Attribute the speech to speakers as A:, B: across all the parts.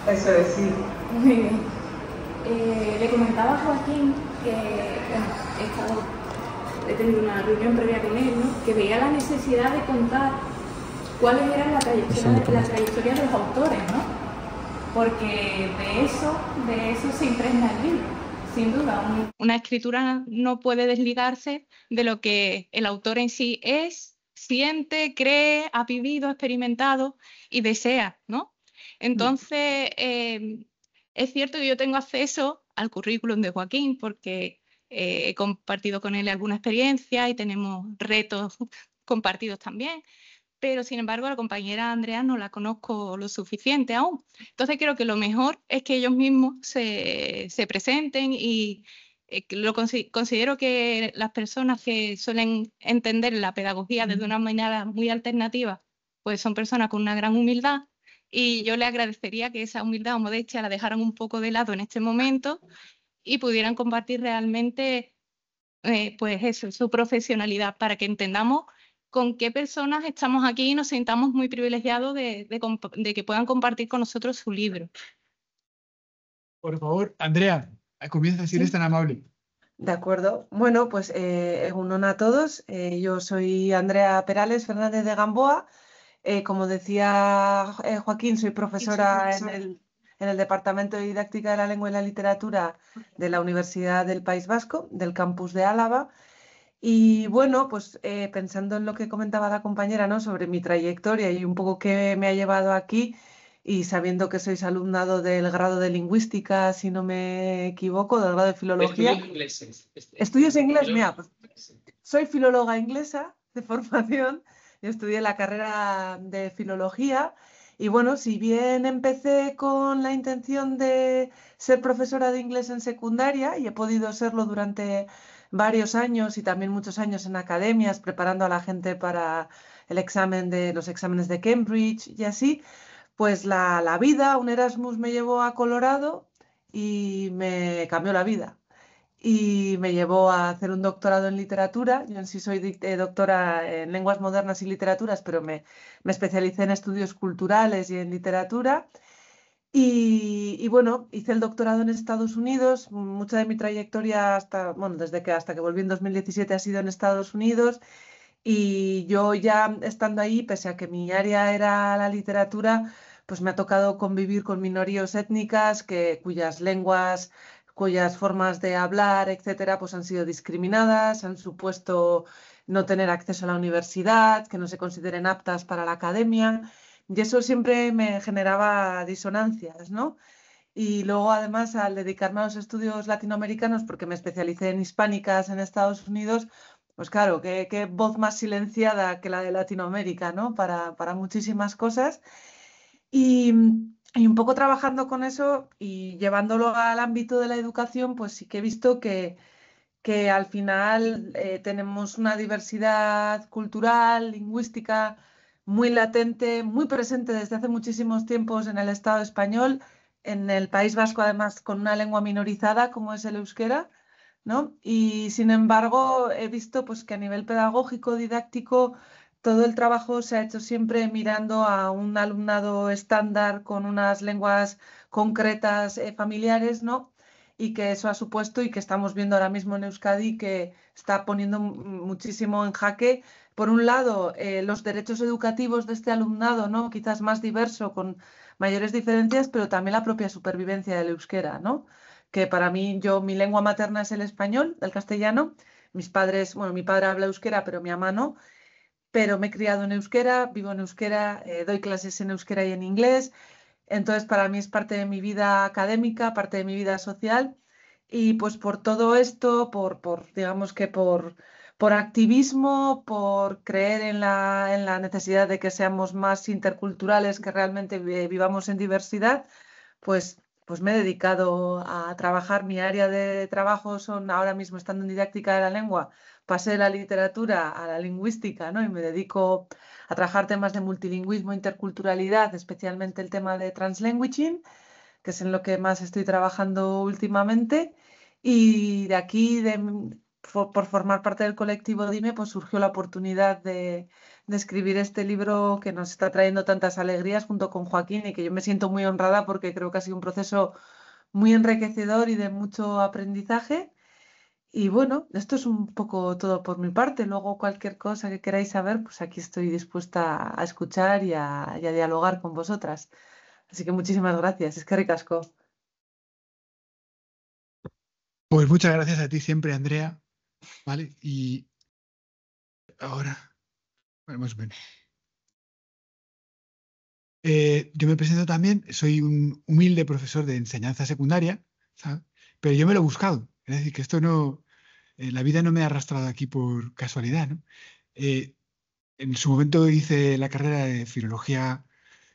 A: Eso es, sí.
B: Muy bien. Le comentaba a Joaquín que bueno, he tenido una reunión previa con él, ¿no? Que veía la necesidad de contar cuáles eran la trayectoria de los autores, ¿no? Porque de eso se impregna el libro. Sin duda, una escritura no puede desligarse de lo que el autor en sí es, siente, cree, ha vivido, ha experimentado y desea, ¿no? Entonces, es cierto que yo tengo acceso al currículum de Joaquín porque he compartido con él alguna experiencia y tenemos retos compartidos también, pero sin embargo a la compañera Andrea no la conozco lo suficiente aún. Entonces creo que lo mejor es que ellos mismos se presenten y considero que las personas que suelen entender la pedagogía desde una manera muy alternativa, pues son personas con una gran humildad y yo le agradecería que esa humildad o modestia la dejaran un poco de lado en este momento y pudieran compartir realmente pues eso, su profesionalidad, para que entendamos con qué personas estamos aquí y nos sintamos muy privilegiados de que puedan compartir con nosotros su libro.
C: Por favor, Andrea, comienza si eres tan amable.
A: De acuerdo. Bueno, pues un honor a todos. Yo soy Andrea Perales Fernández de Gamboa. Como decía Joaquín, soy profesora en el Departamento de Didáctica de la Lengua y la Literatura de la Universidad del País Vasco, del campus de Álava. Y bueno, pues pensando en lo que comentaba la compañera, ¿no? Sobre mi trayectoria y un poco qué me ha llevado aquí, y sabiendo que sois alumnado del grado de lingüística, si no me equivoco, del grado de filología. Estudios inglés, mira, pues soy filóloga inglesa de formación. Yo estudié la carrera de filología y bueno, si bien empecé con la intención de ser profesora de inglés en secundaria y he podido serlo durante varios años y también muchos años en academias preparando a la gente para los exámenes de Cambridge y así, pues la vida, un Erasmus me llevó a Colorado y me cambió la vida y me llevó a hacer un doctorado en literatura. Yo en sí soy doctora en lenguas modernas y literaturas, pero me especialicé en estudios culturales y en literatura. Y bueno, hice el doctorado en Estados Unidos. Mucha de mi trayectoria bueno, hasta que volví en 2017 ha sido en Estados Unidos. Y yo ya estando ahí, pese a que mi área era la literatura, pues me ha tocado convivir con minorías étnicas cuyas lenguas, cuyas formas de hablar, etcétera, pues han sido discriminadas, han supuesto no tener acceso a la universidad, que no se consideren aptas para la academia. Y eso siempre me generaba disonancias, ¿no? Y luego, además, al dedicarme a los estudios latinoamericanos, porque me especialicé en hispánicas en Estados Unidos, pues claro, qué voz más silenciada que la de Latinoamérica, ¿no? Para muchísimas cosas. Y, y un poco trabajando con eso y llevándolo al ámbito de la educación, pues sí que he visto que al final tenemos una diversidad cultural, lingüística muy latente, muy presente desde hace muchísimos tiempos en el Estado español, en el País Vasco además con una lengua minorizada como es el euskera, ¿no? Y sin embargo he visto pues que a nivel pedagógico, didáctico, todo el trabajo se ha hecho siempre mirando a un alumnado estándar con unas lenguas concretas familiares, ¿no? Y que eso ha supuesto y que estamos viendo ahora mismo en Euskadi que está poniendo muchísimo en jaque, por un lado, los derechos educativos de este alumnado, ¿no? Quizás más diverso, con mayores diferencias, pero también la propia supervivencia del euskera, ¿no? Que para mí, mi lengua materna es el español, el castellano. Mis padres, bueno, mi padre habla euskera, pero mi mamá no. Pero me he criado en euskera, vivo en euskera, doy clases en euskera y en inglés. Entonces, para mí es parte de mi vida académica, parte de mi vida social. Y pues por todo esto, digamos que por activismo, por creer en la necesidad de que seamos más interculturales, que realmente vivamos en diversidad, pues me he dedicado a trabajar. Mi área de trabajo son ahora mismo estando en didáctica de la lengua, pasé de la literatura a la lingüística, ¿no? Y me dedico a trabajar temas de multilingüismo, interculturalidad, especialmente el tema de translanguaging, que es en lo que más estoy trabajando últimamente. Y de aquí, por formar parte del colectivo Dime, pues surgió la oportunidad de escribir este libro que nos está trayendo tantas alegrías junto con Joaquín y que yo me siento muy honrada porque creo que ha sido un proceso muy enriquecedor y de mucho aprendizaje. Y bueno, esto es un poco todo por mi parte. Luego cualquier cosa que queráis saber, pues aquí estoy dispuesta a escuchar y a dialogar con vosotras. Así que muchísimas gracias. Es que ricasco.
C: Pues muchas gracias a ti siempre, Andrea, ¿vale? Y ahora, bueno, más o menos. Yo me presento también, soy un humilde profesor de enseñanza secundaria, ¿sabes? Pero yo me lo he buscado. Es decir, que esto no, la vida no me ha arrastrado aquí por casualidad, ¿no? Eh, en su momento hice la carrera de filología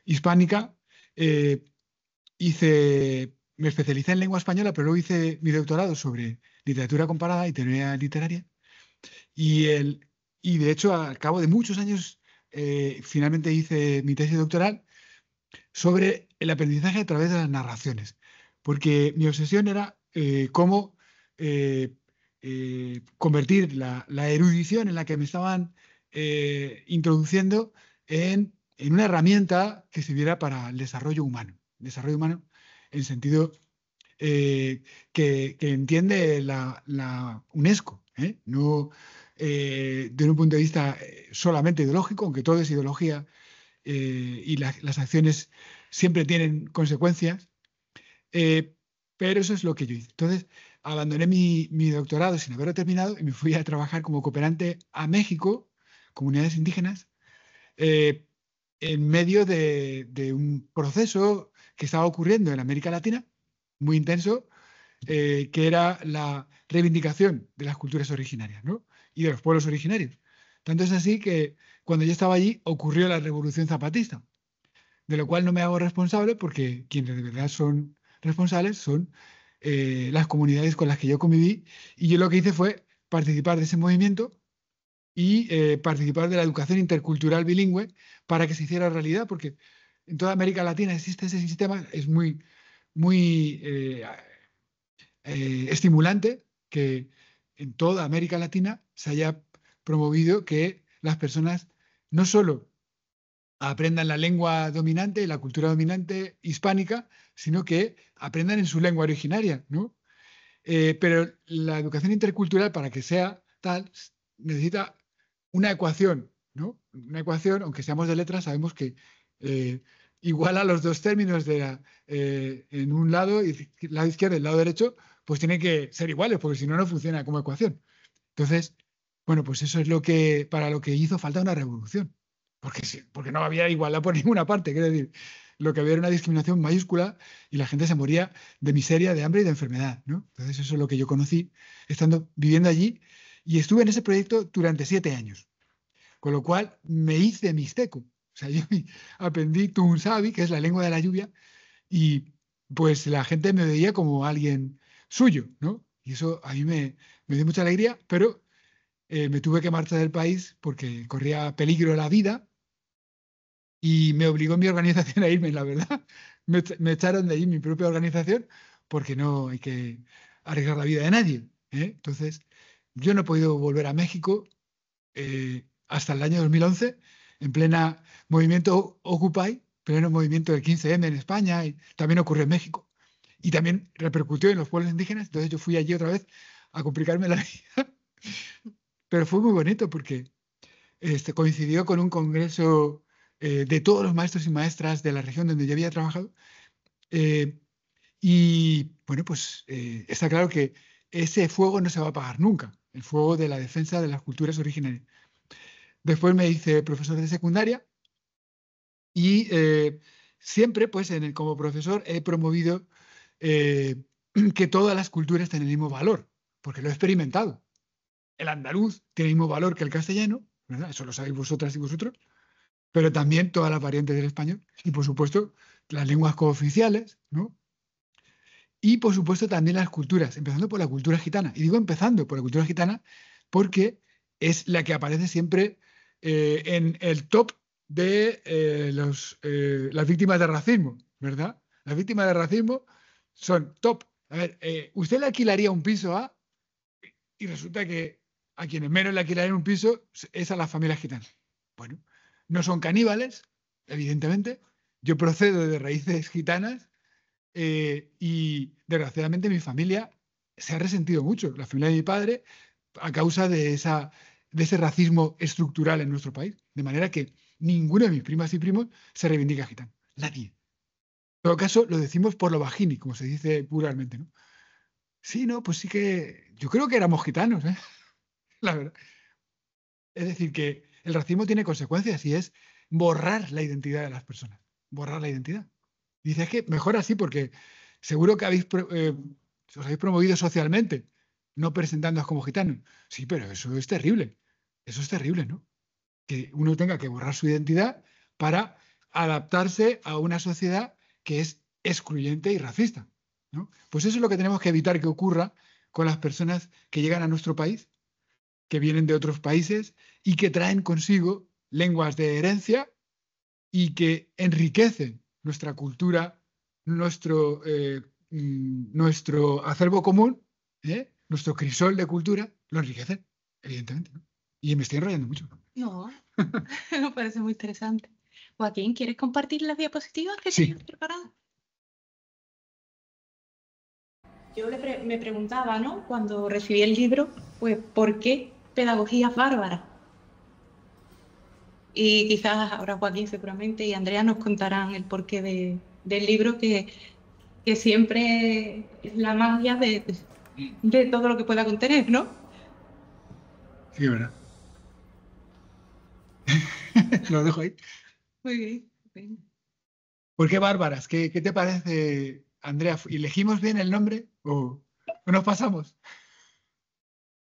C: hispánica, eh, me especialicé en lengua española, pero luego hice mi doctorado sobre literatura comparada y teoría literaria. Y, y de hecho, al cabo de muchos años, finalmente hice mi tesis doctoral sobre el aprendizaje a través de las narraciones, porque mi obsesión era cómo eh, convertir la erudición en la que me estaban introduciendo en una herramienta que sirviera para el desarrollo humano en sentido que entiende la UNESCO, ¿eh? No desde un punto de vista solamente ideológico, aunque todo es ideología y las acciones siempre tienen consecuencias, eh, pero eso es lo que yo hice. Entonces, abandoné mi doctorado sin haberlo terminado y me fui a trabajar como cooperante a México, comunidades indígenas, eh, en medio de un proceso que estaba ocurriendo en América Latina, muy intenso, que era la reivindicación de las culturas originarias, ¿no? Y de los pueblos originarios. Tanto es así que cuando yo estaba allí ocurrió la Revolución Zapatista, de lo cual no me hago responsable porque quienes de verdad son responsables son las comunidades con las que yo conviví y yo lo que hice fue participar de ese movimiento y participar de la educación intercultural bilingüe para que se hiciera realidad, porque en toda América Latina existe ese sistema, es muy estimulante que en toda América Latina se haya promovido que las personas no solo aprendan la lengua dominante, la cultura dominante hispánica, sino que aprendan en su lengua originaria, ¿no? Pero la educación intercultural, para que sea tal, necesita una ecuación, ¿no? Una ecuación, aunque seamos de letras, sabemos que eh, iguala los dos términos en un lado, lado izquierdo y el lado derecho, pues tienen que ser iguales, porque si no, no funciona como ecuación. Entonces, bueno, pues eso es para lo que hizo falta una revolución. Porque, porque no había igualdad por ninguna parte. Quiero decir, lo que había era una discriminación mayúscula y la gente se moría de miseria, de hambre y de enfermedad, ¿no? Entonces, eso es lo que yo conocí viviendo allí. Y estuve en ese proyecto durante 7 años. Con lo cual, me hice mixteco. O sea, yo aprendí Tunsavi, que es la lengua de la lluvia, y pues la gente me veía como alguien suyo, ¿no? Y eso a mí me dio mucha alegría, pero me tuve que marchar del país porque corría peligro la vida y me obligó mi organización a irme, la verdad. Me echaron de ahí mi propia organización porque no hay que arriesgar la vida de nadie, ¿eh? Entonces, yo no he podido volver a México hasta el año 2011, en plena movimiento Occupy, pleno movimiento del 15M en España, y también ocurrió en México. Y también repercutió en los pueblos indígenas, entonces yo fui allí otra vez a complicarme la vida. Pero fue muy bonito porque coincidió con un congreso de todos los maestros y maestras de la región donde yo había trabajado. eh, y bueno, pues está claro que ese fuego no se va a apagar nunca, el fuego de la defensa de las culturas originarias. Después me hice profesor de secundaria y siempre, pues, como profesor he promovido que todas las culturas tienen el mismo valor, porque lo he experimentado. El andaluz tiene el mismo valor que el castellano, ¿verdad? Eso lo sabéis vosotras y vosotros, pero también todas las variantes del español y, por supuesto, las lenguas cooficiales, ¿no? Y, por supuesto, también las culturas, empezando por la cultura gitana. Y digo empezando por la cultura gitana porque es la que aparece siempre en el top de las víctimas de racismo, ¿verdad? Las víctimas de racismo son top. A ver, ¿usted le alquilaría un piso a? y resulta que a quienes menos le alquilan un piso es a las familias gitanas. Bueno, no son caníbales, evidentemente. Yo procedo de raíces gitanas y desgraciadamente mi familia se ha resentido mucho, la familia de mi padre, a causa de ese racismo estructural en nuestro país. De manera que ninguno de mis primas y primos se reivindica gitano. Nadie. En todo caso, lo decimos por lo bajini, como se dice vulgarmente, ¿no? Sí, no, pues sí que yo creo que éramos gitanos, ¿eh? La verdad. Es decir, que el racismo tiene consecuencias y es borrar la identidad de las personas. Borrar la identidad. Dice, es que mejor así porque seguro que os habéis promovido socialmente, no presentándoos como gitanos. Sí, pero eso es terrible. Eso es terrible, ¿no? Que uno tenga que borrar su identidad para adaptarse a una sociedad que es excluyente y racista, ¿no? Pues eso es lo que tenemos que evitar que ocurra con las personas que llegan a nuestro país, que vienen de otros países y que traen consigo lenguas de herencia y que enriquecen nuestra cultura, nuestro acervo común, nuestro crisol de cultura, lo enriquecen, evidentemente, ¿no? Y me estoy enrollando mucho.
D: No, me parece muy interesante. Joaquín, ¿quieres compartir las diapositivas que
C: Sí.
D: tienes preparadas? Yo me preguntaba, ¿no? Cuando recibí el libro, pues, ¿por qué pedagogías bárbaras? Y quizás ahora Joaquín seguramente y Andrea nos contarán el porqué del libro, que siempre es la magia de todo lo que pueda contener, ¿no?
C: Sí, ¿verdad? Lo dejo ahí.
D: Muy bien. Bien.
C: ¿Por qué bárbaras? ¿Qué te parece, Andrea? ¿Elegimos bien el nombre o nos pasamos?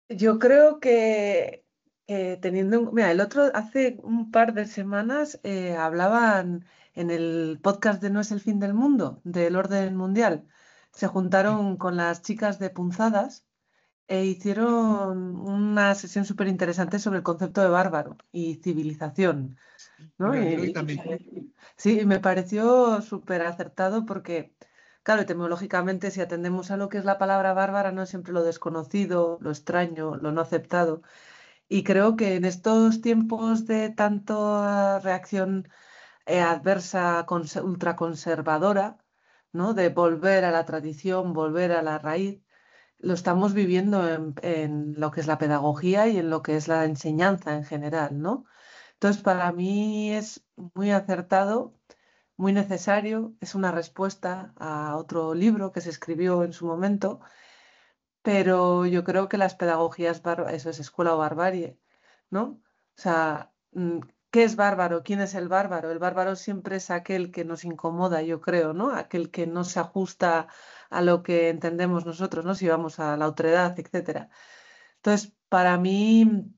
A: Yo creo que mira, hace un par de semanas hablaban en el podcast de No es el fin del mundo, del orden mundial. Se juntaron con las chicas de Punzadas e hicieron una sesión súper interesante sobre el concepto de bárbaro y civilización, ¿no?
C: Mira, yo también.
A: Sí, me pareció súper acertado porque, claro, etimológicamente, si atendemos a lo que es la palabra bárbara, no es siempre lo desconocido, lo extraño, lo no aceptado. Y creo que en estos tiempos de tanta reacción adversa, ultraconservadora, ¿no? De volver a la tradición, volver a la raíz, lo estamos viviendo en lo que es la pedagogía y en lo que es la enseñanza en general, ¿no? Entonces, para mí es muy acertado, muy necesario, es una respuesta a otro libro que se escribió en su momento, pero yo creo que las pedagogías bárbaras, eso es escuela o barbarie, ¿no? O sea, ¿qué es bárbaro? ¿Quién es el bárbaro? El bárbaro siempre es aquel que nos incomoda, yo creo, ¿no? Aquel que no se ajusta a lo que entendemos nosotros, ¿no? Si vamos a la otredad, etcétera. Entonces, para mí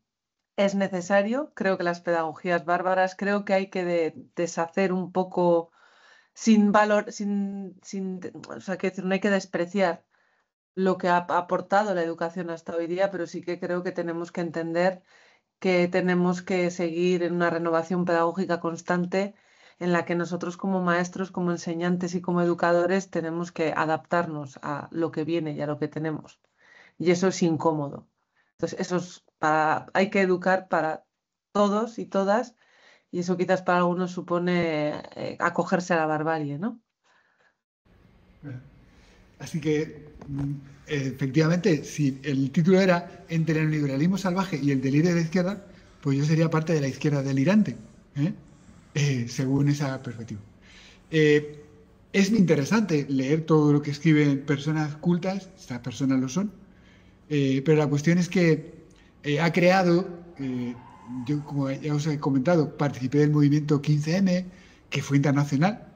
A: es necesario, creo que las pedagogías bárbaras, creo que hay que deshacer un poco sin valor, o sea, que decir, no hay que despreciar lo que ha aportado la educación hasta hoy día, pero sí que creo que tenemos que entender que tenemos que seguir en una renovación pedagógica constante en la que nosotros como maestros, como enseñantes y como educadores tenemos que adaptarnos a lo que viene y a lo que tenemos. Y eso es incómodo. Entonces, hay que educar para todos y todas, y eso quizás para algunos supone acogerse a la barbarie, ¿no?
C: Así que, efectivamente, si el título era Entre el neoliberalismo salvaje y el delirio de la izquierda, pues yo sería parte de la izquierda delirante, según esa perspectiva. Es interesante leer todo lo que escriben personas cultas, estas personas lo son, pero la cuestión es que ha creado, yo como ya os he comentado, participé del movimiento 15M, que fue internacional,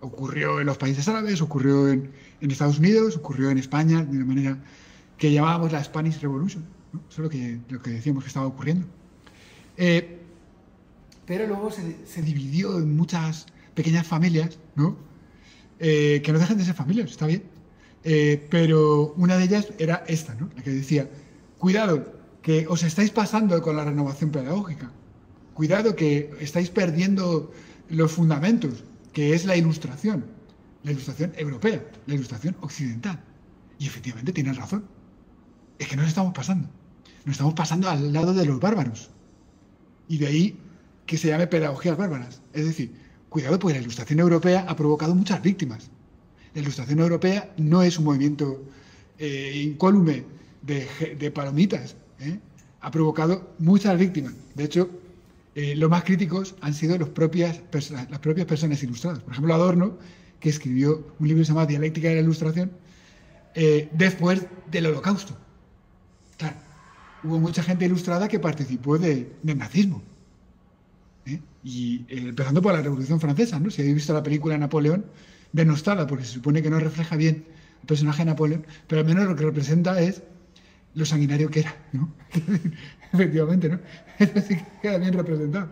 C: ocurrió en los países árabes, ocurrió en Estados Unidos, ocurrió en España, de una manera que llamábamos la Spanish Revolution, ¿no? Eso es lo que decíamos que estaba ocurriendo. Pero luego se dividió en muchas pequeñas familias, ¿no? Que no dejan de ser familias, está bien. Pero una de ellas era esta, ¿no? La que decía, cuidado, que os estáis pasando con la renovación pedagógica. Cuidado, que estáis perdiendo los fundamentos, que es la ilustración europea, la ilustración occidental. Y efectivamente tienen razón. Es que nos estamos pasando. nos estamos pasando al lado de los bárbaros. Y de ahí que se llame pedagogías bárbaras. Es decir, cuidado, porque la Ilustración europea ha provocado muchas víctimas. La Ilustración europea no es un movimiento incólume de palomitas. Ha provocado muchas víctimas. De hecho, los más críticos han sido las propias personas ilustradas. Por ejemplo, Adorno, que escribió un libro que se llama Dialéctica de la Ilustración, después del Holocausto. Claro, hubo mucha gente ilustrada que participó del nazismo. Y empezando por la Revolución Francesa, ¿no? Si habéis visto la película Napoleón, denostada, porque se supone que no refleja bien el personaje de Napoleón, pero al menos lo que representa es lo sanguinario que era, ¿no? Efectivamente, ¿no? Es decir, queda bien representado.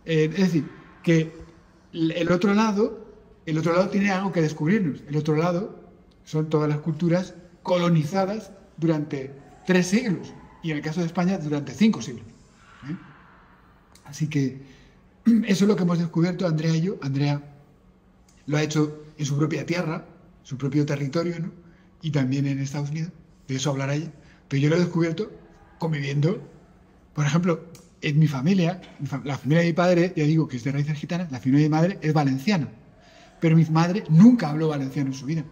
C: Es decir, que el otro lado tiene algo que descubrirnos. El otro lado son todas las culturas colonizadas durante 3 siglos, y en el caso de España durante 5 siglos. Así que eso es lo que hemos descubierto Andrea y yo. Andrea lo ha hecho en su propia tierra, su propio territorio, ¿no? Y también en Estados Unidos. De eso hablará ella. Pero yo lo he descubierto conviviendo, por ejemplo, en mi familia, la familia de mi padre, ya digo que es de raíces gitanas, la familia de mi madre es valenciana. Pero mi madre nunca habló valenciano en su vida.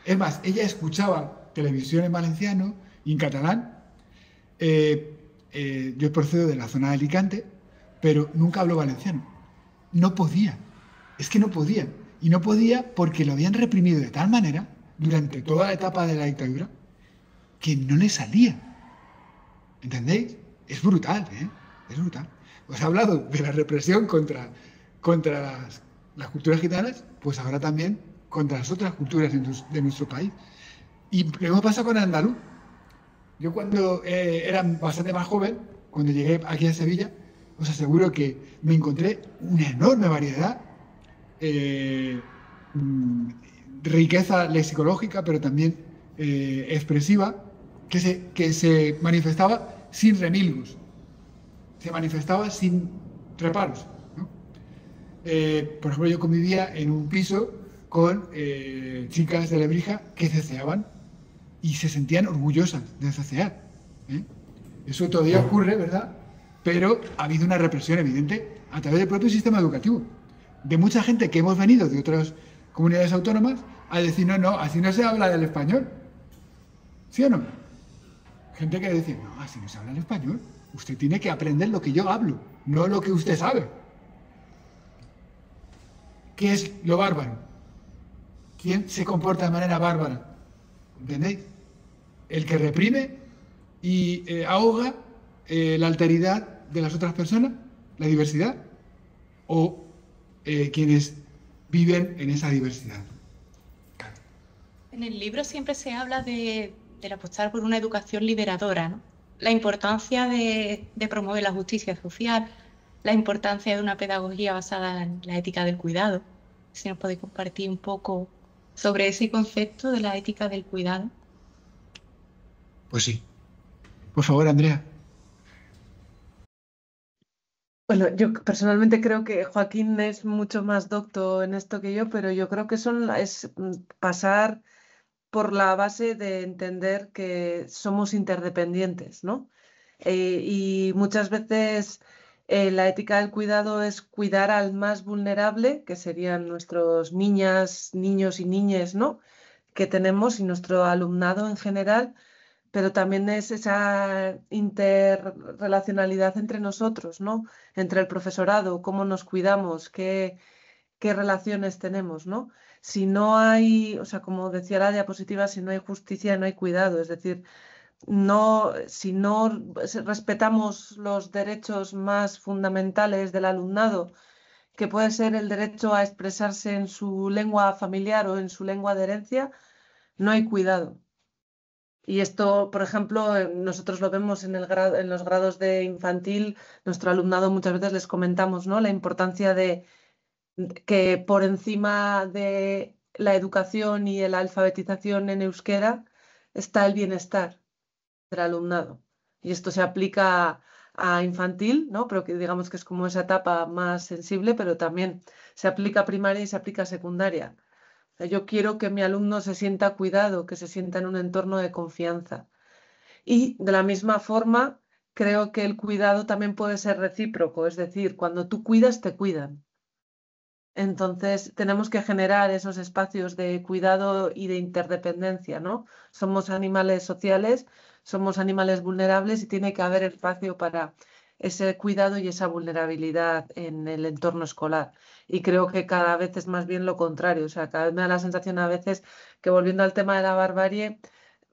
C: Es más, ella escuchaba televisión en valenciano y en catalán. Yo procedo de la zona de Alicante, pero nunca habló valenciano. No podía. Es que no podía. Y no podía porque lo habían reprimido de tal manera durante toda la etapa de la dictadura que no le salía. ¿Entendéis? Es brutal, ¿eh? Es brutal. Os he hablado de la represión contra las culturas gitanas, pues ahora también contra las otras culturas de nuestro país. Y lo mismo pasa con el andaluz. Yo cuando era bastante más joven, cuando llegué aquí a Sevilla, os aseguro que me encontré una enorme variedad, riqueza lexicológica, pero también expresiva, que se manifestaba sin remilgos, se manifestaba sin reparos, ¿no? Por ejemplo, yo convivía en un piso con chicas de Lebrija que ceceaban y se sentían orgullosas de cecear. Eso todavía ocurre, ¿verdad? Pero ha habido una represión evidente a través del propio sistema educativo, de mucha gente que hemos venido de otras comunidades autónomas a decir, no, así no se habla del español. ¿Sí o no? Gente que dice, no, así no se habla el español. Usted tiene que aprender lo que yo hablo, no lo que usted sabe. ¿Qué es lo bárbaro? ¿Quién se comporta de manera bárbara? ¿Entendéis? El que reprime y ahoga la alteridad de las otras personas, la diversidad, o quienes viven en esa diversidad.
D: En el libro siempre se habla del apostar por una educación liberadora, ¿no? La importancia de promover la justicia social, la importancia de una pedagogía basada en la ética del cuidado. Si nos podéis compartir un poco sobre ese concepto de la ética del cuidado.
C: Pues sí. Por favor, Andrea.
A: Bueno, yo personalmente creo que Joaquín es mucho más docto en esto que yo, pero yo creo que es pasar por la base de entender que somos interdependientes, ¿no? Y muchas veces la ética del cuidado es cuidar al más vulnerable, que serían nuestros niños y niñas, ¿no? Que tenemos y nuestro alumnado en general, pero también es esa interrelacionalidad entre nosotros, ¿no? Entre el profesorado, cómo nos cuidamos, qué relaciones tenemos, ¿no? Si no hay, o sea, como decía la diapositiva, si no hay justicia, no hay cuidado. Es decir, si no respetamos los derechos más fundamentales del alumnado, que puede ser el derecho a expresarse en su lengua familiar o en su lengua de herencia, no hay cuidado. Y esto, por ejemplo, nosotros lo vemos en los grados de infantil, nuestro alumnado muchas veces les comentamos, ¿no? La importancia de que por encima de la educación y la alfabetización en euskera está el bienestar del alumnado. Y esto se aplica a infantil, ¿no? Pero que digamos que es como esa etapa más sensible, pero también se aplica a primaria y se aplica a secundaria. O sea, yo quiero que mi alumno se sienta cuidado, que se sienta en un entorno de confianza. Y de la misma forma, creo que el cuidado también puede ser recíproco, es decir, cuando tú cuidas, te cuidan. Entonces, tenemos que generar esos espacios de cuidado y de interdependencia, ¿no? Somos animales sociales, somos animales vulnerables y tiene que haber espacio para ese cuidado y esa vulnerabilidad en el entorno escolar. Y creo que cada vez es más bien lo contrario. O sea, cada vez me da la sensación a veces que, volviendo al tema de la barbarie,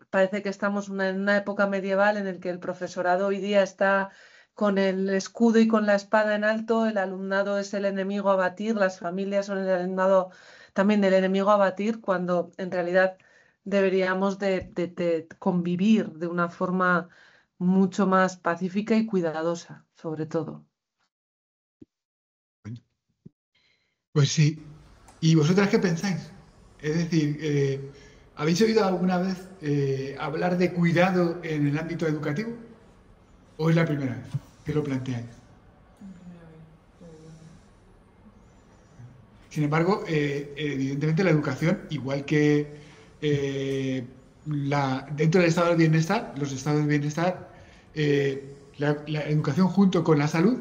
A: parece que estamos en una época medieval en la que el profesorado hoy día está con el escudo y con la espada en alto, el alumnado es el enemigo a batir, las familias son el alumnado también del enemigo a batir, cuando en realidad deberíamos de convivir de una forma mucho más pacífica y cuidadosa, sobre todo.
C: Pues sí. ¿Y vosotras qué pensáis? Es decir, ¿habéis oído alguna vez hablar de cuidado en el ámbito educativo? ¿O es la primera vez que lo planteáis? Sin embargo, evidentemente la educación, igual que dentro del estado del bienestar, los estados del bienestar, la educación junto con la salud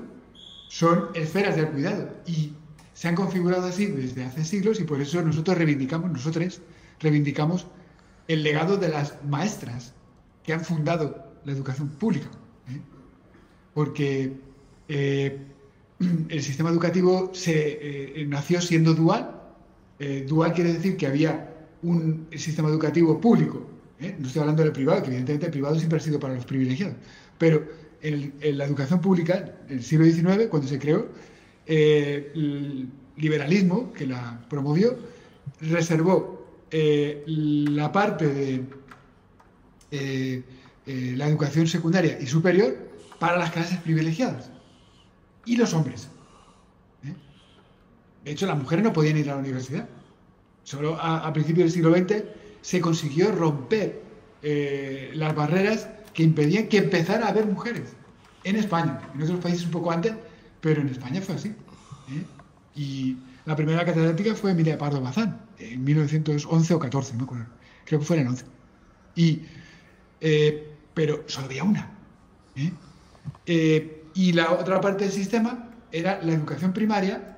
C: son esferas del cuidado y se han configurado así desde hace siglos, y por eso nosotros reivindicamos el legado de las maestras que han fundado la educación pública, ¿eh? Porque el sistema educativo nació siendo dual. Dual quiere decir que había un sistema educativo público, ¿eh? No estoy hablando del privado, que evidentemente el privado siempre ha sido para los privilegiados, pero en la educación pública, en el siglo XIX, cuando se creó, el liberalismo que la promovió reservó la parte de la educación secundaria y superior para las clases privilegiadas y los hombres. De hecho, las mujeres no podían ir a la universidad. Solo a principios del siglo XX se consiguió romper las barreras que impedían que empezara a haber mujeres en España. En otros países un poco antes, pero en España fue así. Y la primera catedrática fue Emilia Pardo Bazán, en 1911 o 14, no me acuerdo. Creo que fue en el 11. Pero solo había una. Y la otra parte del sistema era la educación primaria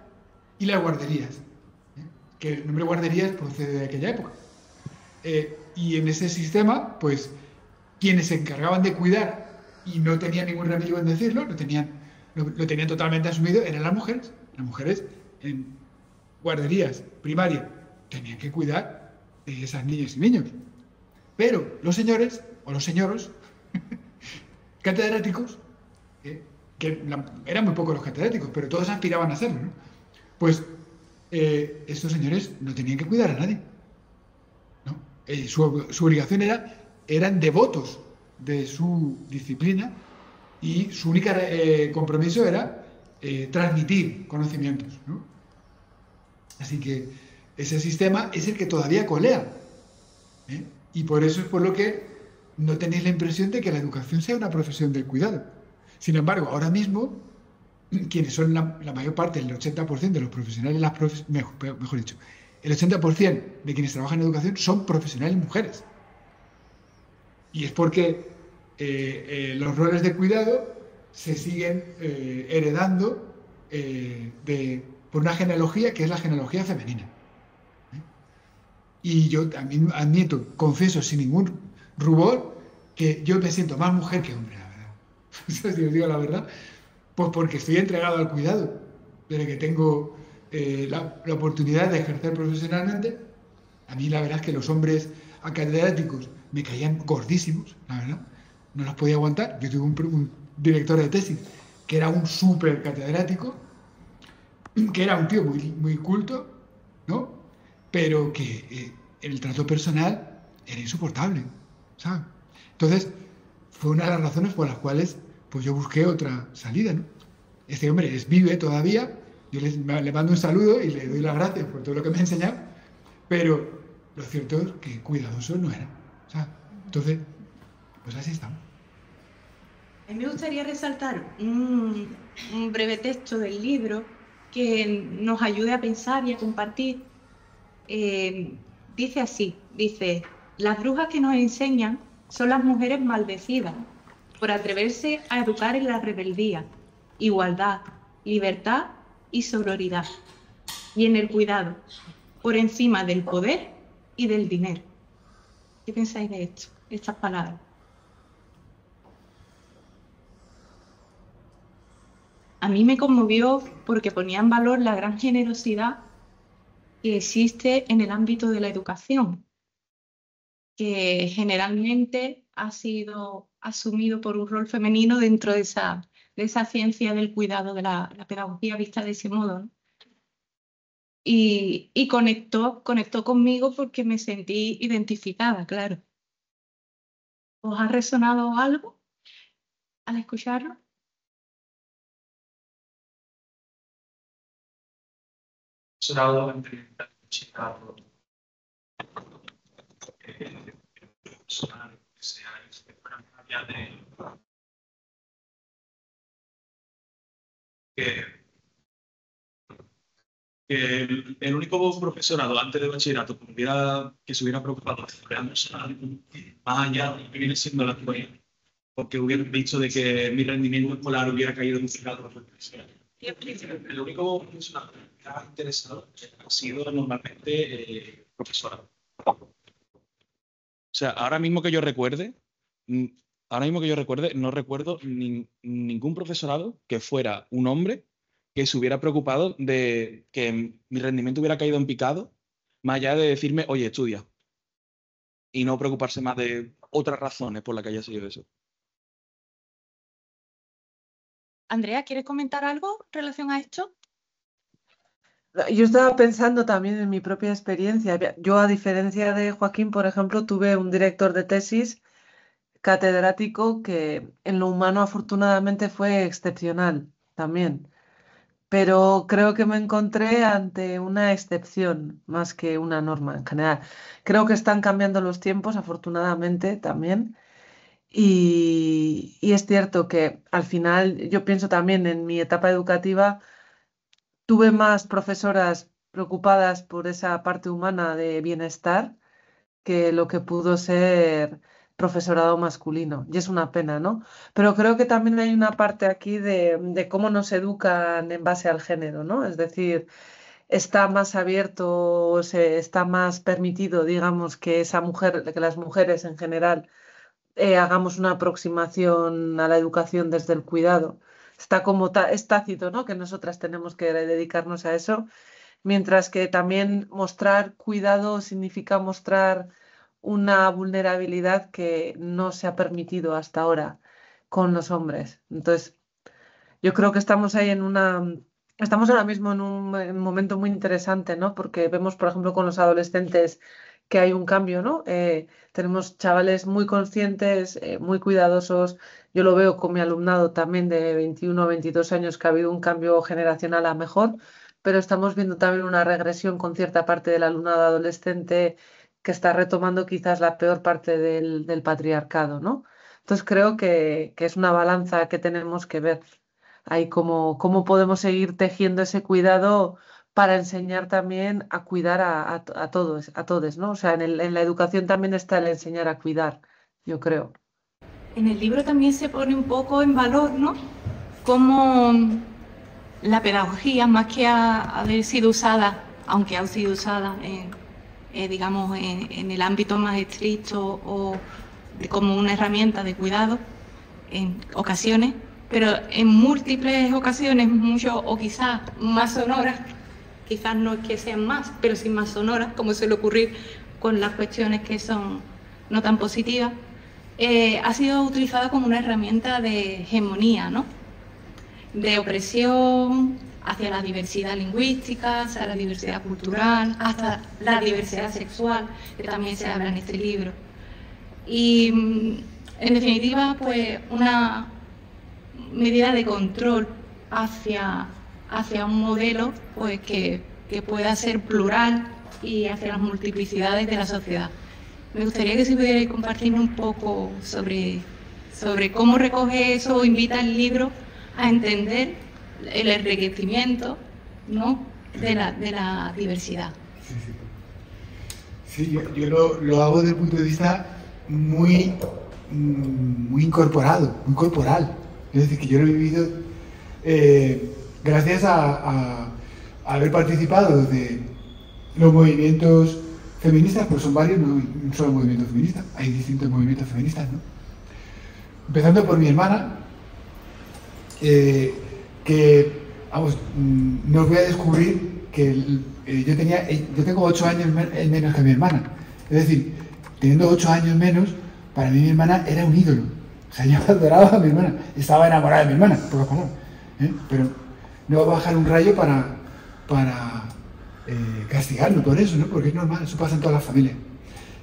C: y las guarderías, que el nombre guarderías procede de aquella época. Y en ese sistema, pues, quienes se encargaban de cuidar y no tenían ningún remedio en decirlo, lo tenían totalmente asumido, eran las mujeres. Las mujeres en guarderías primarias tenían que cuidar de esas niñas y niños. Pero los señores, o los señoros, catedráticos, que eran muy pocos los catedráticos, pero todos aspiraban a serlo, ¿no? Pues estos señores no tenían que cuidar a nadie, ¿no? Su obligación eran devotos de su disciplina, y su único compromiso era transmitir conocimientos, ¿no? Así que ese sistema es el que todavía colea, ¿eh? Y por eso es por lo que no tenéis la impresión de que la educación sea una profesión del cuidado. Sin embargo, ahora mismo, quienes son la mayor parte, el 80% de los profesionales, mejor dicho, el 80% de quienes trabajan en educación son profesionales mujeres. Y es porque los roles de cuidado se siguen heredando por una genealogía que es la genealogía femenina. Y yo también admito, confieso sin ningún rubor, que yo me siento más mujer que hombre, la verdad. Si os digo la verdad, pues porque estoy entregado al cuidado, desde que tengo la oportunidad de ejercer profesionalmente. A mí la verdad es que los hombres catedráticos me caían gordísimos, la verdad. No los podía aguantar. Yo tuve un director de tesis que era un súper catedrático, que era un tío muy culto, ¿no? Pero que el trato personal era insoportable, ¿sabes? Entonces, fue una de las razones por las cuales pues yo busqué otra salida, ¿no? Este hombre vive todavía, yo le mando un saludo y le doy las gracias por todo lo que me ha enseñado, pero lo cierto es que cuidadoso no era, ¿sabes? Entonces, pues así estamos.
D: A mí me gustaría resaltar un breve texto del libro que nos ayude a pensar y a compartir. Dice así, las brujas que nos enseñan son las mujeres maldecidas por atreverse a educar en la rebeldía, igualdad, libertad y sororidad, y en el cuidado, por encima del poder y del dinero. ¿Qué pensáis de esto, estas palabras? A mí me conmovió porque ponía en valor la gran generosidad que existe en el ámbito de la educación, que generalmente ha sido asumido por un rol femenino dentro de esa ciencia del cuidado, de la pedagogía vista de ese modo, ¿no? Y conectó conmigo porque me sentí identificada, claro. ¿Os ha resonado algo al escucharlo?
E: Sonado entre Chicago, personal, que sea allá de que el único profesorado antes de bachillerato que se hubiera preocupado de crear personal más allá de lo que viene siendo la escuela, porque hubieran visto de que mi rendimiento escolar hubiera caído en un grado. El único profesorado que ha interesado ha sido normalmente profesorado. O sea, ahora mismo que yo recuerde, no recuerdo ningún profesorado que fuera un hombre que se hubiera preocupado de que mi rendimiento hubiera caído en picado, más allá de decirme, oye, estudia. Y no preocuparse más de otras razones por las que haya sido eso.
D: Andrea, ¿quieres comentar algo en relación a esto?
A: Yo estaba pensando también en mi propia experiencia. Yo, a diferencia de Joaquín, por ejemplo, tuve un director de tesis catedrático que en lo humano afortunadamente fue excepcional también. Pero creo que me encontré ante una excepción más que una norma en general. Creo que están cambiando los tiempos, afortunadamente también. Y es cierto que al final yo pienso también en mi etapa educativa, tuve más profesoras preocupadas por esa parte humana de bienestar que lo que pudo ser profesorado masculino. Y es una pena, ¿no? Pero creo que también hay una parte aquí de cómo nos educan en base al género, ¿no? Es decir, está más abierto, está más permitido, digamos, que que las mujeres en general hagamos una aproximación a la educación desde el cuidado. Está como es tácito, ¿no? Que nosotras tenemos que dedicarnos a eso, mientras que también mostrar cuidado significa mostrar una vulnerabilidad que no se ha permitido hasta ahora con los hombres. Entonces, yo creo que estamos ahí estamos ahora mismo en un momento muy interesante, ¿no? Porque vemos, por ejemplo, con los adolescentes que hay un cambio, ¿no? Tenemos chavales muy conscientes, muy cuidadosos. Yo lo veo con mi alumnado también de 21 o 22 años, que ha habido un cambio generacional a mejor, pero estamos viendo también una regresión con cierta parte del alumnado adolescente que está retomando quizás la peor parte del patriarcado, ¿no? Entonces creo que es una balanza que tenemos que ver. Ahí cómo podemos seguir tejiendo ese cuidado para enseñar también a cuidar a todos, ¿no? O sea, en la educación también está el enseñar a cuidar, yo creo.
D: En el libro también se pone un poco en valor, ¿no? Cómo la pedagogía, más que haber sido usada, aunque ha sido usada digamos, en el ámbito más estricto o como una herramienta de cuidado en ocasiones, pero en múltiples ocasiones, mucho o quizás más sonoras, quizás no es que sean más, pero sí más sonoras, como suele ocurrir con las cuestiones que son no tan positivas, ha sido utilizada como una herramienta de hegemonía, ¿no? De opresión hacia la diversidad lingüística, hacia la diversidad cultural, hasta la diversidad sexual, que también se habla en este libro. Y, en definitiva, pues una medida de control hacia un modelo pues que pueda ser plural y hacia las multiplicidades de la sociedad. Me gustaría que si pudierais compartir un poco sobre cómo recoge eso o invita el libro a entender el enriquecimiento, ¿no?, de la diversidad.
C: Sí, yo lo hago desde el punto de vista muy, muy incorporado, muy corporal. Es decir, que yo lo he vivido gracias a haber participado de los movimientos feministas, pues son varios, no un solo movimiento feminista, hay distintos movimientos feministas, ¿no? Empezando por mi hermana, que, vamos, no os voy a descubrir que yo tengo 8 años menos que mi hermana. Es decir, teniendo 8 años menos, para mí mi hermana era un ídolo. O sea, yo adoraba a mi hermana, estaba enamorada de mi hermana, por favor. Pero no va a bajar un rayo para castigarlo por eso, ¿no? Porque es normal, eso pasa en todas las familias.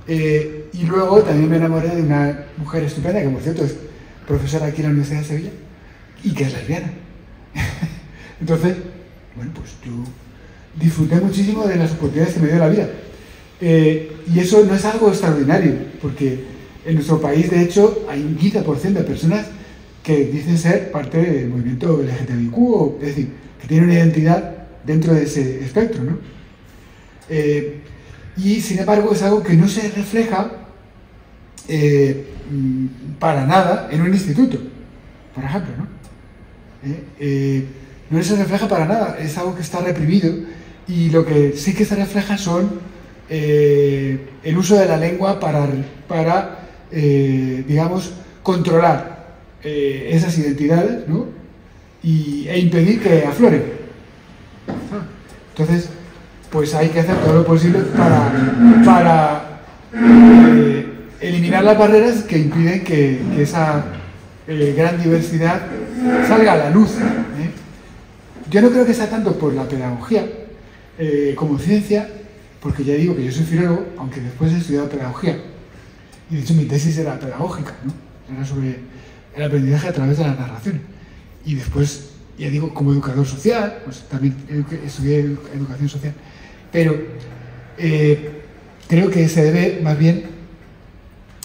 C: Y luego también me enamoré de una mujer estupenda, que por cierto es profesora aquí en la Universidad de Sevilla, y que es lesbiana. Entonces, bueno, pues yo disfruté muchísimo de las oportunidades que me dio la vida. Y eso no es algo extraordinario, porque en nuestro país, de hecho, hay un 15% de personas que dicen ser parte del movimiento LGTBIQ, es decir, que tienen una identidad dentro de ese espectro, ¿no? Y sin embargo es algo que no se refleja para nada en un instituto, por ejemplo, ¿no? No se refleja para nada, es algo que está reprimido, y lo que sí que se refleja son el uso de la lengua para digamos, controlar esas identidades, ¿no? E impedir que afloren. Entonces, pues hay que hacer todo lo posible para eliminar las barreras que impiden que esa gran diversidad salga a la luz. Yo no creo que sea tanto por la pedagogía como ciencia, porque ya digo que yo soy filólogo, aunque después he estudiado pedagogía. Y de hecho mi tesis era pedagógica, ¿no? Era sobre el aprendizaje a través de las narraciones. Y después, ya digo, como educador social, pues también estudié educación social. Pero creo que se debe más bien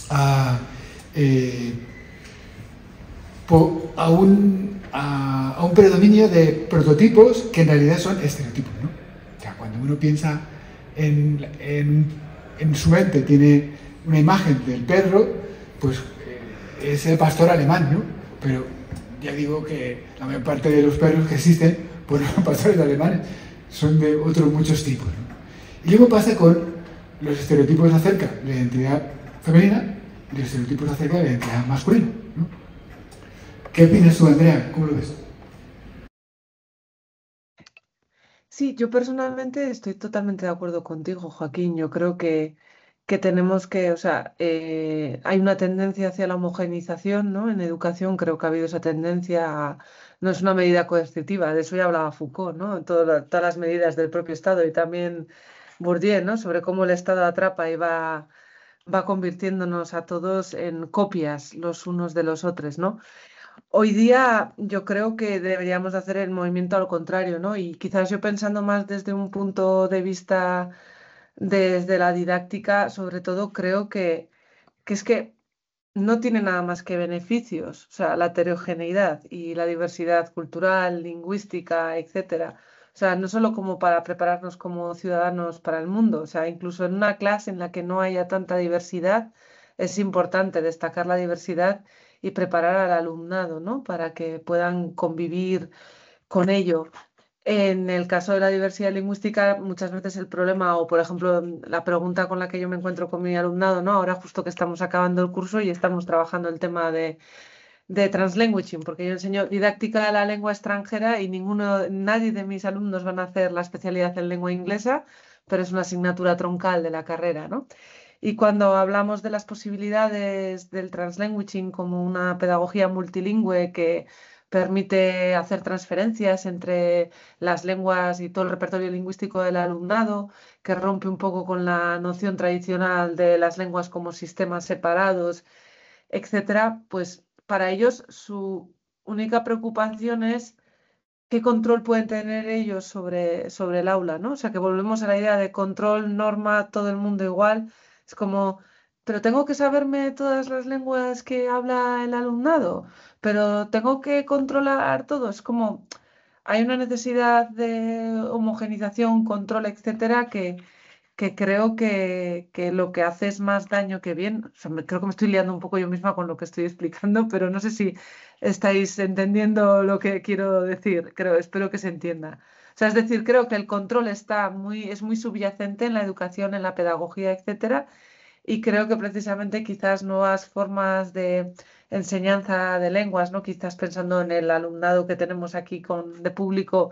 C: a un predominio de prototipos que en realidad son estereotipos, ¿no? O sea, cuando uno piensa en su mente, tiene una imagen del perro, pues es el pastor alemán, ¿no? Pero ya digo que la mayor parte de los perros que existen, pues no son pastores alemanes, son de otros muchos tipos, ¿no? Y luego pasa con los estereotipos acerca de la identidad femenina y los estereotipos acerca de la identidad masculina, ¿no? ¿Qué opinas tú, Andrea? ¿Cómo lo ves?
A: Sí, yo personalmente estoy totalmente de acuerdo contigo, Joaquín. Yo creo que tenemos que, o sea, hay una tendencia hacia la homogeneización, ¿no? En educación creo que ha habido esa tendencia, no es una medida coercitiva, de eso ya hablaba Foucault, ¿no? Todas las medidas del propio Estado y también Bourdieu, ¿no? Sobre cómo el Estado atrapa y va convirtiéndonos a todos en copias los unos de los otros, ¿no? Hoy día yo creo que deberíamos de hacer el movimiento al contrario, ¿no? Y quizás yo pensando más desde un punto de vista desde la didáctica, sobre todo creo que es que no tiene nada más que beneficios, o sea, la heterogeneidad y la diversidad cultural, lingüística, etcétera. O sea, no solo como para prepararnos como ciudadanos para el mundo, o sea, incluso en una clase en la que no haya tanta diversidad, es importante destacar la diversidad y preparar al alumnado, ¿no? Para que puedan convivir con ello. En el caso de la diversidad lingüística, muchas veces el problema, o por ejemplo, la pregunta con la que yo me encuentro con mi alumnado, ¿no? Ahora justo que estamos acabando el curso y estamos trabajando el tema de translanguaging, porque yo enseño didáctica de la lengua extranjera y nadie de mis alumnos van a hacer la especialidad en lengua inglesa, pero es una asignatura troncal de la carrera, ¿no? Y cuando hablamos de las posibilidades del translanguaging como una pedagogía multilingüe que permite hacer transferencias entre las lenguas y todo el repertorio lingüístico del alumnado, que rompe un poco con la noción tradicional de las lenguas como sistemas separados, etcétera, pues para ellos su única preocupación es qué control pueden tener ellos sobre el aula, ¿no? O sea, que volvemos a la idea de control, norma, todo el mundo igual. Es como, pero tengo que saberme todas las lenguas que habla el alumnado, pero tengo que controlar todo. Es como, hay una necesidad de homogenización, control, etcétera, que creo que lo que hace es más daño que bien. O sea, creo que me estoy liando un poco yo misma con lo que estoy explicando, pero no sé si estáis entendiendo lo que quiero decir. Espero que se entienda. O sea, es decir, creo que el control es muy subyacente en la educación, en la pedagogía, etcétera, y creo que precisamente quizás nuevas formas de enseñanza de lenguas, ¿no? Quizás pensando en el alumnado que tenemos aquí de público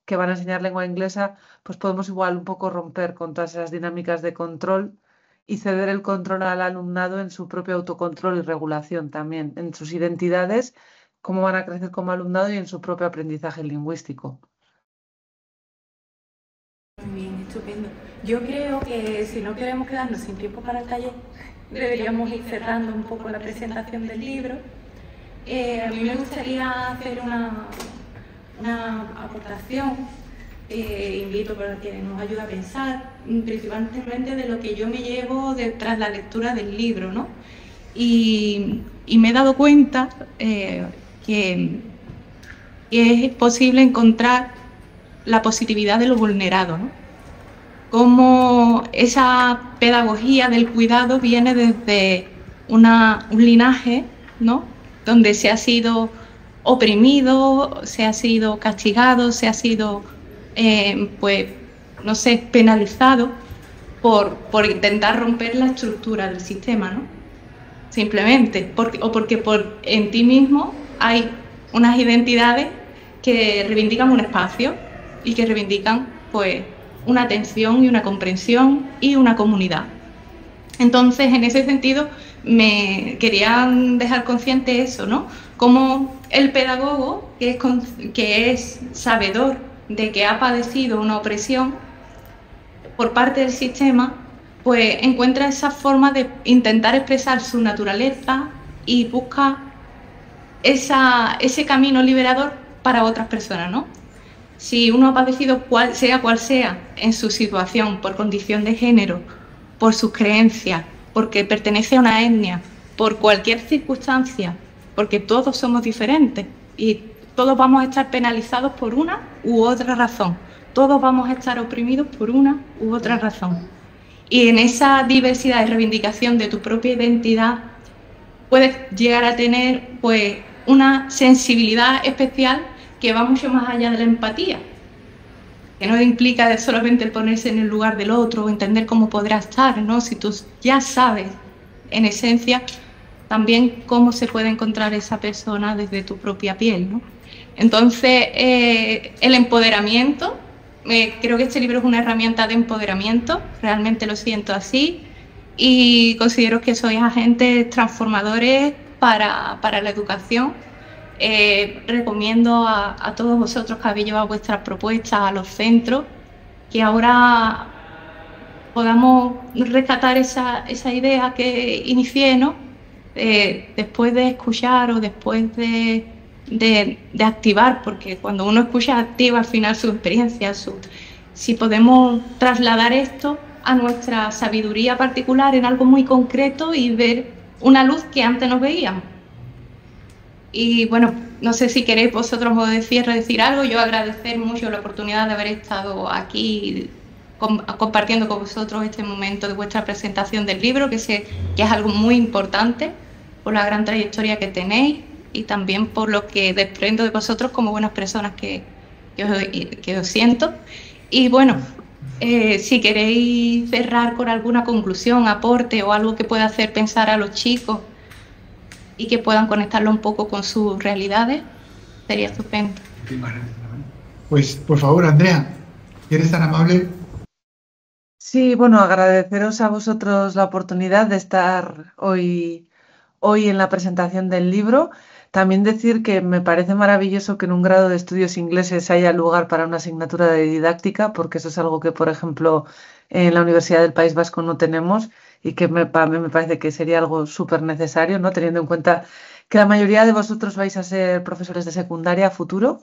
A: que van a enseñar lengua inglesa, pues podemos igual un poco romper con todas esas dinámicas de control y ceder el control al alumnado en su propio autocontrol y regulación también, en sus identidades, cómo van a crecer como alumnado y en su propio aprendizaje lingüístico.
B: Muy bien, estupendo. Yo creo que si no queremos quedarnos sin tiempo para el taller, deberíamos ir cerrando un poco la presentación del libro. A mí me gustaría hacer una aportación, invito para que nos ayude a pensar, principalmente de lo que yo me llevo tras la lectura del libro, ¿no? Y me he dado cuenta que es posible encontrar la positividad de lo vulnerado, ¿no? Cómo esa pedagogía del cuidado viene desde un linaje, ¿no? Donde se ha sido oprimido, se ha sido castigado, se ha sido, pues, no sé, penalizado por intentar romper la estructura del sistema, ¿no? Simplemente, porque en ti mismo hay unas identidades que reivindican un espacio y que reivindican, pues, una atención y una comprensión y una comunidad. Entonces, en ese sentido, me querían dejar consciente eso, ¿no? Como el pedagogo, que es sabedor de que ha padecido una opresión por parte del sistema, pues encuentra esa forma de intentar expresar su naturaleza y busca ese camino liberador para otras personas, ¿no? Si uno ha padecido cual sea en su situación, por condición de género, por sus creencias, porque pertenece a una etnia, por cualquier circunstancia, porque todos somos diferentes y todos vamos a estar penalizados por una u otra razón, todos vamos a estar oprimidos por una u otra razón. Y en esa diversidad y reivindicación de tu propia identidad puedes llegar a tener, pues, una sensibilidad especial que va mucho más allá de la empatía, que no implica solamente el ponerse en el lugar del otro o entender cómo podrá estar, ¿no? Si tú ya sabes, en esencia, también cómo se puede encontrar esa persona desde tu propia piel, ¿no? Entonces, el empoderamiento, creo que este libro es una herramienta de empoderamiento, realmente lo siento así, y considero que sois agentes transformadores para la educación. Recomiendo a todos vosotros que habéis llevado vuestras propuestas a los centros que ahora podamos rescatar esa idea que inicié, ¿no? Después de escuchar o después de activar, porque cuando uno escucha activa al final su experiencia, si podemos trasladar esto a nuestra sabiduría particular en algo muy concreto y ver una luz que antes no veíamos. Y bueno, no sé si queréis vosotros, modo de cierre, decir algo. Yo agradecer mucho la oportunidad de haber estado aquí compartiendo con vosotros este momento de vuestra presentación del libro, que sé que es algo muy importante por la gran trayectoria que tenéis y también por lo que desprendo de vosotros como buenas personas que os siento. Y bueno, si queréis cerrar con alguna conclusión, aporte o algo que pueda hacer pensar a los chicos y que puedan conectarlo un poco con sus realidades, sería estupendo.
C: Pues, por favor, Andrea, ¿eres tan amable?
A: Sí, bueno, agradeceros a vosotros la oportunidad de estar hoy en la presentación del libro. También decir que me parece maravilloso que en un grado de estudios ingleses haya lugar para una asignatura de didáctica, porque eso es algo que, por ejemplo, en la Universidad del País Vasco no tenemos y que para mí me parece que sería algo súper necesario, ¿no? Teniendo en cuenta que la mayoría de vosotros vais a ser profesores de secundaria a futuro.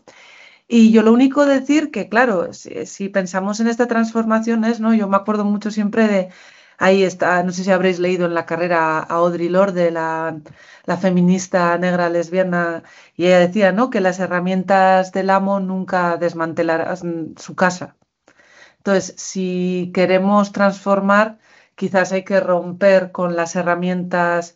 A: Y yo lo único decir que, claro, si pensamos en esta transformación ¿no? Yo me acuerdo mucho siempre de, ahí está, no sé si habréis leído en la carrera a Audre Lorde, la feminista negra lesbiana, y ella decía, ¿no? Que las herramientas del amo nunca desmantelarán su casa. Entonces, si queremos transformar, quizás hay que romper con las herramientas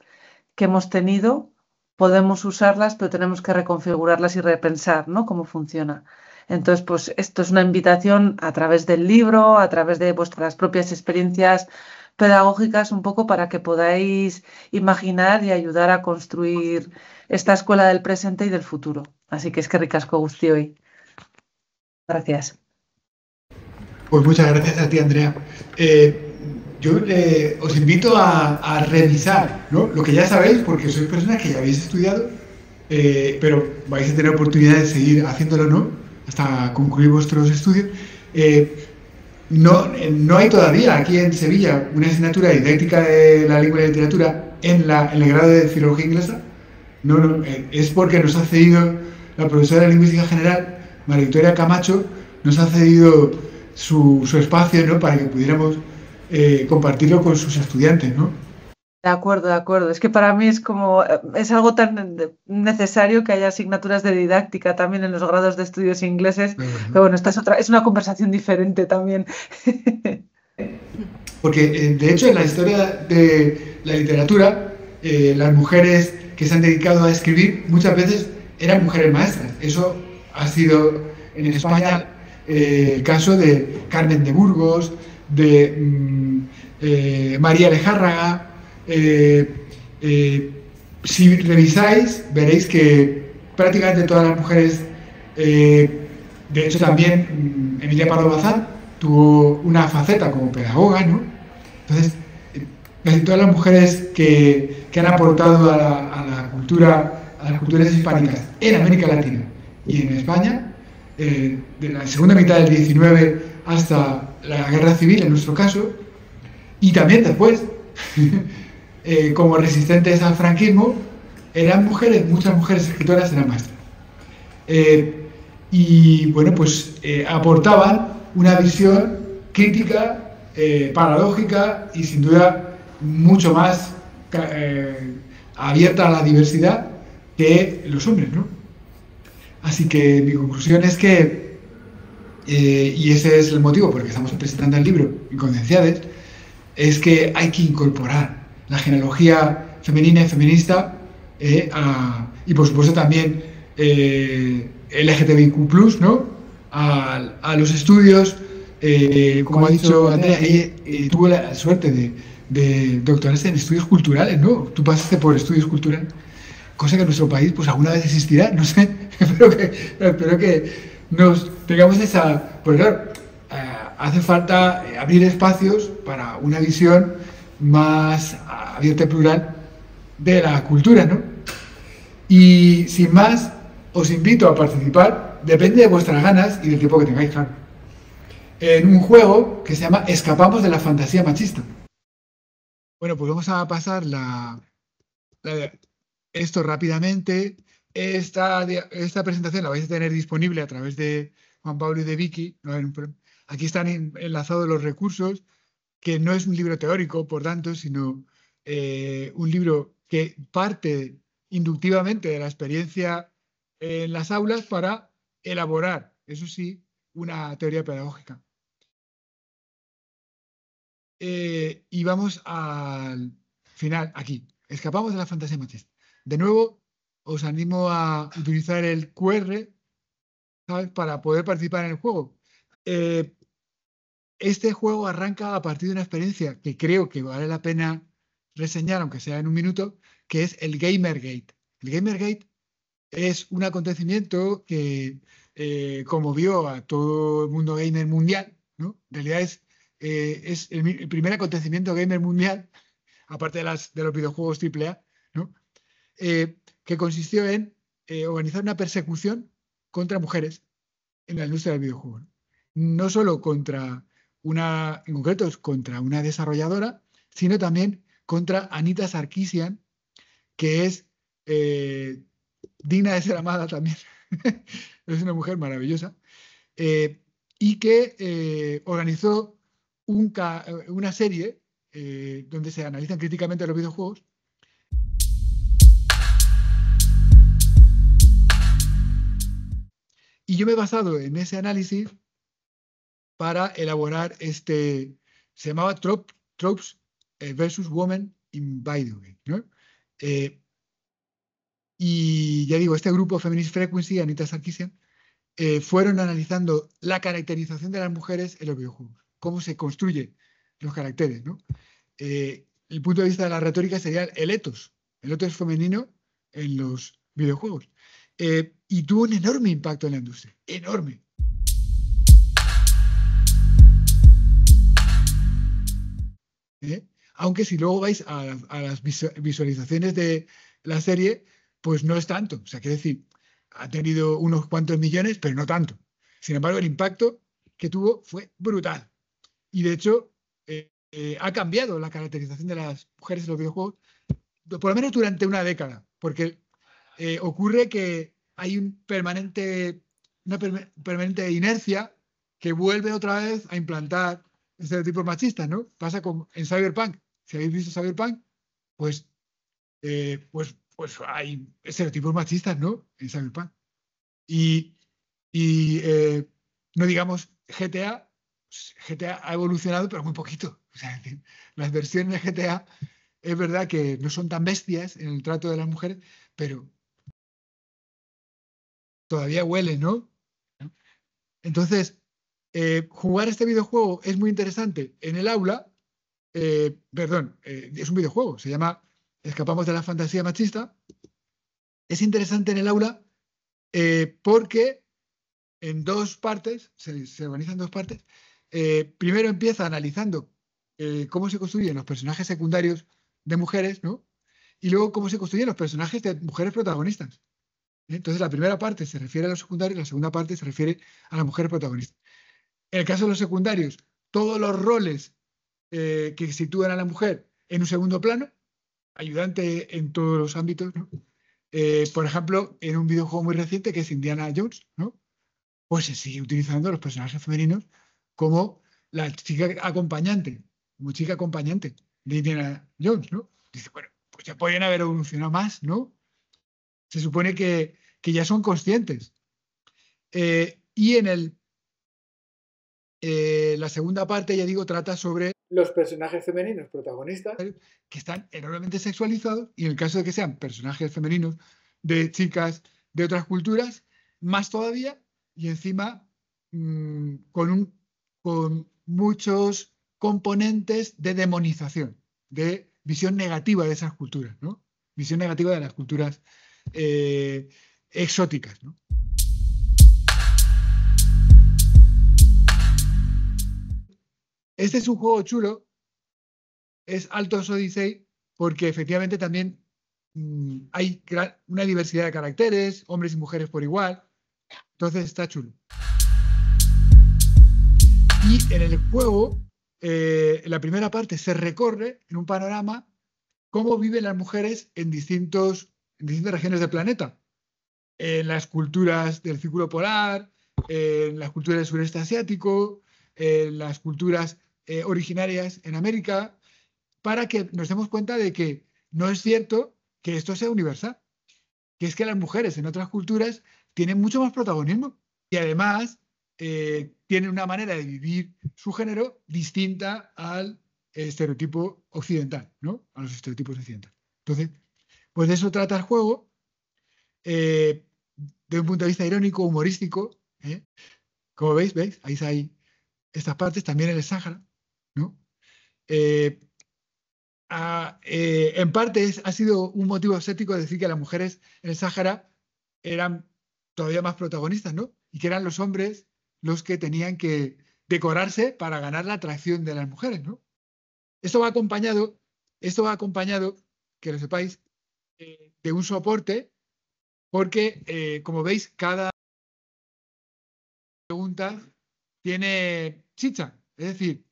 A: que hemos tenido, podemos usarlas, pero tenemos que reconfigurarlas y repensar, ¿no? Cómo funciona. Entonces, pues esto es una invitación a través del libro, a través de vuestras propias experiencias pedagógicas, un poco para que podáis imaginar y ayudar a construir esta escuela del presente y del futuro. Así que es que ricasco guzti hoy. Gracias.
C: Pues muchas gracias a ti, Andrea. Yo os invito a revisar, ¿no? Lo que ya sabéis, porque sois personas que ya habéis estudiado, pero vais a tener oportunidad de seguir haciéndolo, ¿no? Hasta concluir vuestros estudios. No hay todavía aquí en Sevilla una asignatura de didáctica de la lengua y la literatura en el grado de filología inglesa. No, es porque nos ha cedido la profesora de Lingüística General, María Victoria Camacho, nos ha cedido su espacio, ¿no? Para que pudiéramos compartirlo con sus estudiantes, ¿no?
A: De acuerdo, de acuerdo. Es que para mí es algo tan necesario que haya asignaturas de didáctica también en los grados de estudios ingleses. Pero bueno, esta es una conversación diferente también.
C: Porque, de hecho, en la historia de la literatura, las mujeres que se han dedicado a escribir muchas veces eran mujeres maestras. Eso ha sido en España el caso de Carmen de Burgos, de María Lejárraga. Si revisáis, veréis que prácticamente todas las mujeres, de hecho también Emilia Pardo Bazán tuvo una faceta como pedagoga, ¿no? Entonces, casi todas las mujeres que han aportado a las culturas hispánicas en América Latina y en España, de la segunda mitad del 19 hasta la Guerra Civil, en nuestro caso, y también después, como resistentes al franquismo, eran mujeres, muchas mujeres escritoras eran maestras. Y bueno, pues aportaban una visión crítica, paradójica y sin duda mucho más abierta a la diversidad que los hombres, ¿no? Así que mi conclusión es que, y ese es el motivo por el que estamos presentando el libro Inconcienciades, es que hay que incorporar la genealogía femenina y feminista y por supuesto también LGTBIQ+, ¿no? A los estudios. Como ha dicho Andrea, tuvo la suerte de doctorarse en estudios culturales, ¿no? Tú pasaste por estudios culturales, cosa que en nuestro país pues alguna vez existirá, no sé, espero que nos tengamos esa... Porque claro, hace falta abrir espacios para una visión más abierta y plural de la cultura, ¿no? Y sin más, os invito a participar, depende de vuestras ganas y del tiempo que tengáis, claro, en un juego que se llama Escapamos de la fantasía machista. Bueno, pues vamos a pasar esto rápidamente. Esta presentación la vais a tener disponible a través de Juan Pablo y de Vicky. Aquí están enlazados los recursos, que no es un libro teórico, por tanto, sino un libro que parte inductivamente de la experiencia en las aulas para elaborar, eso sí, una teoría pedagógica. Y vamos al final, aquí. Escapamos de la fantasía machista. De nuevo, os animo a utilizar el QR, ¿sabes?, para poder participar en el juego. Este juego arranca a partir de una experiencia que creo que vale la pena reseñar, aunque sea en un minuto, que es el Gamergate. El Gamergate es un acontecimiento que conmovió a todo el mundo gamer mundial, ¿no? En realidad es el primer acontecimiento gamer mundial, aparte de los videojuegos AAA, ¿no? Que consistió en organizar una persecución contra mujeres en la industria del videojuego. No solo en concreto contra una desarrolladora, sino también contra Anita Sarkeesian, que es digna de ser amada también. Es una mujer maravillosa. Y que organizó una serie donde se analizan críticamente los videojuegos. Y yo me he basado en ese análisis para elaborar se llamaba Tropes versus Women in Video Game, ¿no? Y ya digo, este grupo Feminist Frequency, Anita Sarkeesian, fueron analizando la caracterización de las mujeres en los videojuegos, cómo se construyen los caracteres, ¿no? El punto de vista de la retórica sería el etos femenino en los videojuegos. Y tuvo un enorme impacto en la industria, enorme. Aunque si luego vais a las visualizaciones de la serie, pues no es tanto. O sea, quiere decir, ha tenido unos cuantos millones, pero no tanto. Sin embargo, el impacto que tuvo fue brutal. Y de hecho, ha cambiado la caracterización de las mujeres en los videojuegos, por lo menos durante una década, porque ocurre que hay una permanente inercia que vuelve otra vez a implantar estereotipos machistas, ¿no? Pasa en Cyberpunk. Si habéis visto Cyberpunk, pues hay estereotipos machistas, ¿no? En Cyberpunk. Y no digamos GTA. GTA ha evolucionado, pero muy poquito. O sea, las versiones de GTA es verdad que no son tan bestias en el trato de las mujeres, pero todavía huele, ¿no? Entonces, jugar este videojuego es muy interesante en el aula. Es un videojuego, se llama Escapamos de la fantasía machista. Es interesante en el aula porque en dos partes, se organiza en dos partes. Primero empieza analizando cómo se construyen los personajes secundarios de mujeres, ¿no? Y luego cómo se construyen los personajes de mujeres protagonistas. Entonces la primera parte se refiere a los secundarios, la segunda parte se refiere a las mujeres protagonistas. En el caso de los secundarios, todos los roles que sitúan a la mujer en un segundo plano, ayudante en todos los ámbitos, ¿no? Por ejemplo, en un videojuego muy reciente que es Indiana Jones, ¿no? Pues se sigue utilizando los personajes femeninos como la chica acompañante, de Indiana Jones, ¿no? Dice, bueno, pues ya podrían haber evolucionado más, ¿no? Se supone que ya son conscientes. Y en la segunda parte, ya digo, trata sobre los personajes femeninos protagonistas que están enormemente sexualizados y en el caso de que sean personajes femeninos de chicas de otras culturas, más todavía, y encima con muchos componentes de demonización, de visión negativa de esas culturas, ¿no? Visión negativa de las culturas exóticas, ¿no? Este es un juego chulo, es Altos Odyssey, porque efectivamente también hay una diversidad de caracteres, hombres y mujeres por igual, entonces está chulo. Y en el juego, en la primera parte, se recorre en un panorama cómo viven las mujeres en distintas regiones del planeta. En las culturas del Círculo Polar, en las culturas del sureste asiático, en las culturas originarias en América, para que nos demos cuenta de que no es cierto que esto sea universal, que es que las mujeres en otras culturas tienen mucho más protagonismo y además tienen una manera de vivir su género distinta al estereotipo occidental, ¿no? A los estereotipos occidentales. Entonces, pues de eso trata el juego, de un punto de vista irónico, humorístico. Como veis, ahí hay estas partes, también en el Sáhara, ¿no? En parte ha sido un motivo estético decir que las mujeres en el Sáhara eran todavía más protagonistas, ¿no? Y que eran los hombres los que tenían que decorarse para ganar la atracción de las mujeres, ¿no? Esto va acompañado, que lo sepáis, de un soporte, porque, como veis, cada pregunta tiene chicha, es decir,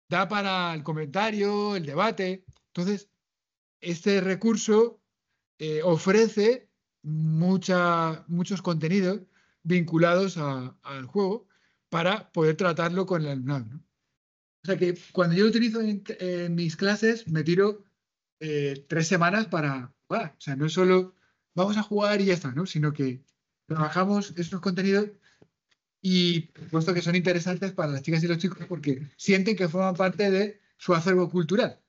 C: da para el comentario, el debate. Entonces, este recurso ofrece muchos contenidos vinculados al juego para poder tratarlo con el alumnado, ¿no? O sea que cuando yo lo utilizo en mis clases, me tiro 3 semanas para jugar. O sea, no es solo vamos a jugar y ya está, ¿no? Sino que trabajamos esos contenidos y puesto que son interesantes para las chicas y los chicos porque sienten que forman parte de su acervo cultural.